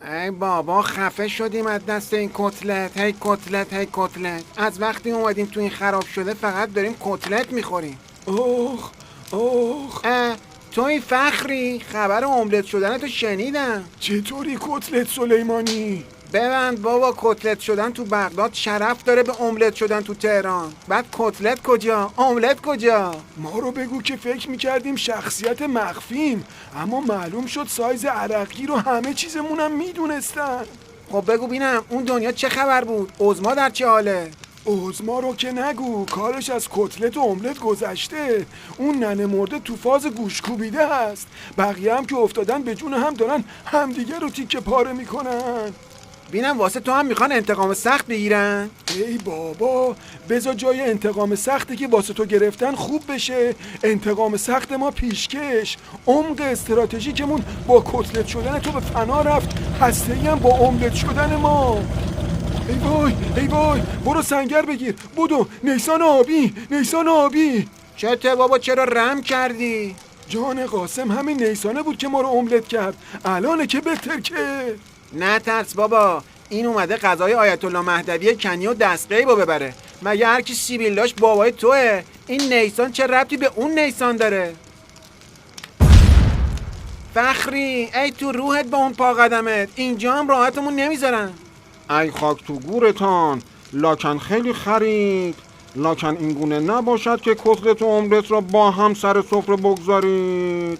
ای بابا خفه شدیم از دست این کتلت. هی کتلت هی کتلت. از وقتی اومدیم تو این خراب شده فقط داریم کتلت میخوریم. اوخ اوخ. تو این فخری خبر املت شدن تو شنیدم. چطوری کتلت سلیمانی؟ ببند بابا، کتلت شدن تو بغداد شرف داره به املت شدن تو تهران. بعد کتلت کجا؟ املت کجا؟ ما رو بگو که فکر میکردیم شخصیت مخفیم، اما معلوم شد سایز عرقی رو همه چیزمونم میدونستن. خب بگو بینم اون دنیا چه خبر بود؟ عظما در چه حاله؟ عظما رو که نگو، کارش از کتلت و املت گذشته. اون ننه مرده تو فاز گوش کوبیده هست. بقیه هم که افتادن به جون هم دارن همدیگه رو تیکه پاره میکنن. بینم واسه تو هم میخوان انتقام سخت بگیرن؟ ای بابا، بذار جای انتقام سختی که واسه تو گرفتن خوب بشه. انتقام سخت ما پیشکش. عمق استراتژیکمون با کتلت شدن تو به فنا رفت، هسته‌ای هم با املت شدن ما. ای وای ای وای، برو سنگر بگیر. بدو نیسان آبی، نیسان آبی. چته بابا، چرا رم کردی؟ جان قاسم، همین نیسانه بود که ما رو املت کرد. الانه که بهتر که. نه ترس بابا، این اومده غذای آیت الله مهدوی کنی و دستقیبو ببره. مگه هر کی سیبیل داشت بابای توه؟ این نیسان چه ربطی به اون نیسان داره؟ فخری ای تو روحت با اون پا قدمت، اینجا هم راحتمون نمیذارن. ای خاک تو گورتان، لاکن خیلی خرید. لاکن این گونه نباشد که کتلت و املت را با هم سر سفره بگذارید.